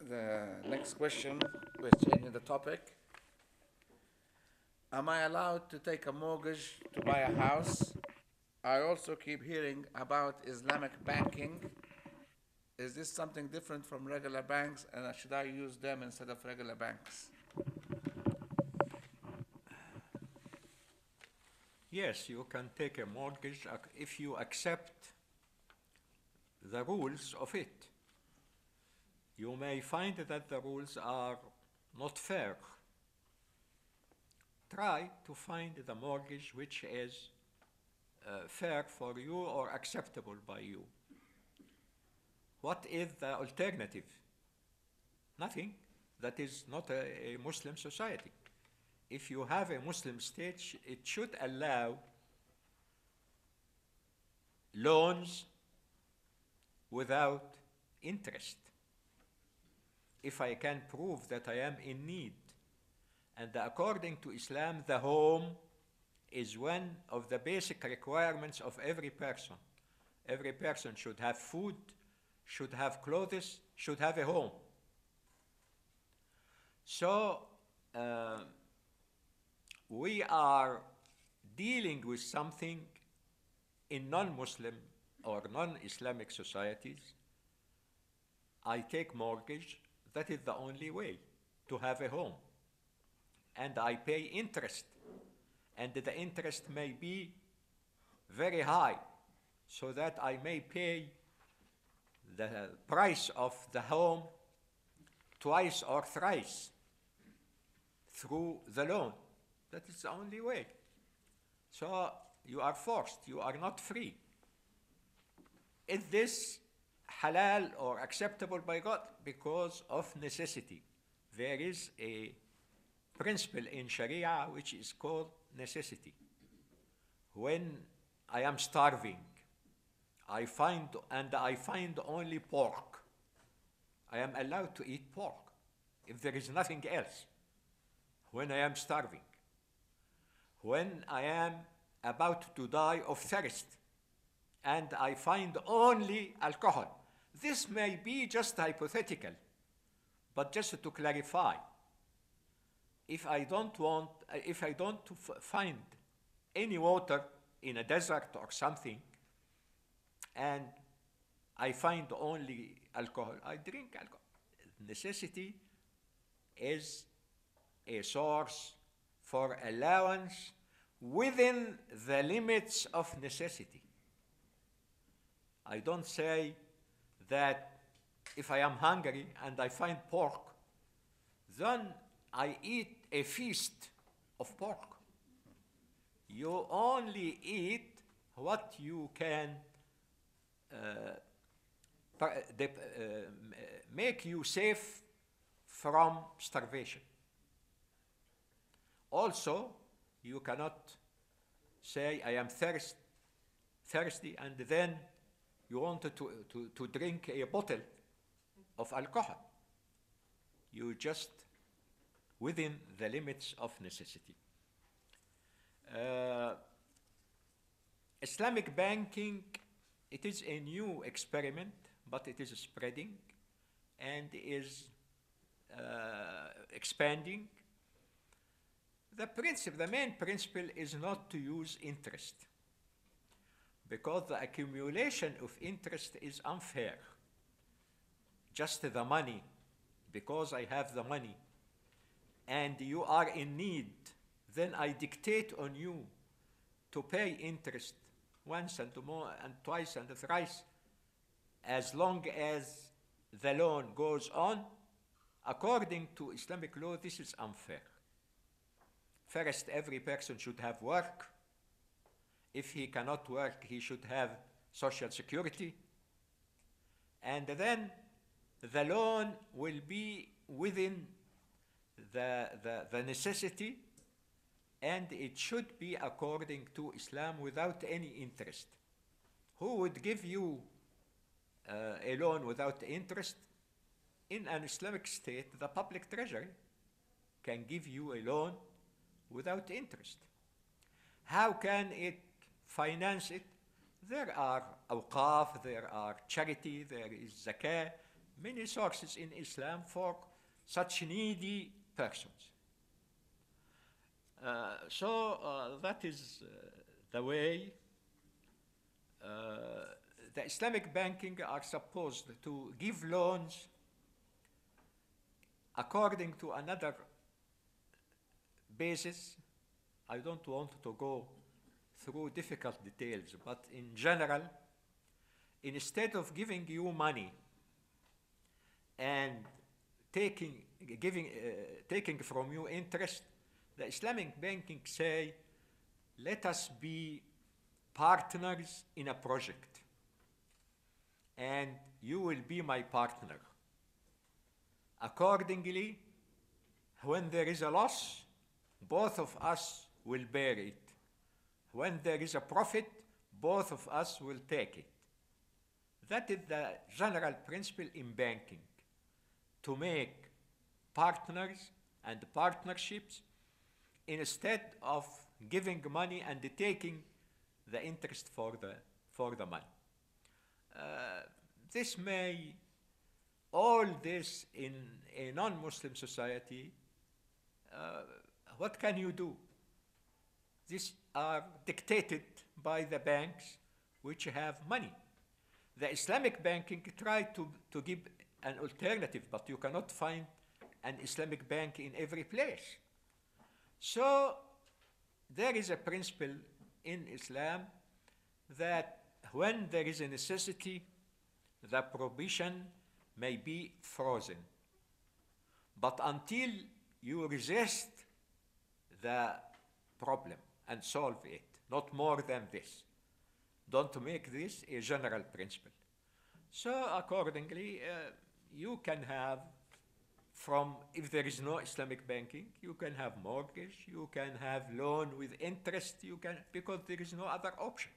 the next question, we're changing the topic. Am I allowed to take a mortgage to buy a house? I also keep hearing about Islamic banking. Is this something different from regular banks, and should I use them instead of regular banks? Yes, you can take a mortgage if you accept the rules of it. You may find that the rules are not fair. Try to find the mortgage which is fair for you or acceptable by you. What is the alternative? Nothing. That is not a Muslim society. If you have a Muslim state, it should allow loans without interest. If I can prove that I am in need, and according to Islam, the home is one of the basic requirements of every person. Every person should have food, should have clothes, should have a home. So, we are dealing with something in non-Muslim or non-Islamic societies. I take mortgage, that is the only way to have a home. And I pay interest. And the interest may be very high, so that I may pay the price of the home twice or thrice through the loan. That is the only way. So you are forced, you are not free. Is this halal or acceptable by God? Because of necessity. There is a principle in Sharia which is called necessity. When I am starving, I find only pork, I am allowed to eat pork if there is nothing else. When I am starving, when I am about to die of thirst, and I find only alcohol. This may be just hypothetical, but just to clarify, if I don't find any water in a desert or something, and I find only alcohol, I drink alcohol. Necessity is a source for allowance within the limits of necessity. I don't say that if I am hungry and I find pork, then I eat a feast of pork. You only eat what you can make you safe from starvation. Also, you cannot say, I am thirsty, and then you wanted to drink a bottle of alcohol. You just within the limits of necessity. Islamic banking, it is a new experiment, but it is spreading and is expanding. The main principle is not to use interest, because the accumulation of interest is unfair. Just the money, because I have the money, and you are in need, then I dictate on you to pay interest once and more and twice and thrice, as long as the loan goes on. According to Islamic law, this is unfair. First, every person should have work. If he cannot work, he should have social security. And then the loan will be within the necessity, and it should be according to Islam without any interest. Who would give you a loan without interest? In an Islamic state, the public treasury can give you a loan without interest. How can it finance it? There are awqaf, there are charity, there is zakah. many sources in Islam for such needy persons. So that is the way the Islamic banking are supposed to give loans according to another basis. I don't want to go through difficult details, but in general, instead of giving you money and taking from you interest, the Islamic banking say, let us be partners in a project, and you will be my partner. Accordingly, when there is a loss, both of us will bear it. When there is a profit, both of us will take it. That is the general principle in banking, to make partners and partnerships instead of giving money and taking the interest for the money. This may, all this in a non-Muslim society, what can you do? These are dictated by the banks which have money. The Islamic banking tried to give an alternative, but you cannot find an Islamic bank in every place. So there is a principle in Islam that when there is a necessity, the prohibition may be frozen. But until you resist the problem and solve it, not more than this. Don't make this a general principle. So accordingly, you can have if there is no Islamic banking, you can have mortgage, you can have loan with interest, because there is no other option.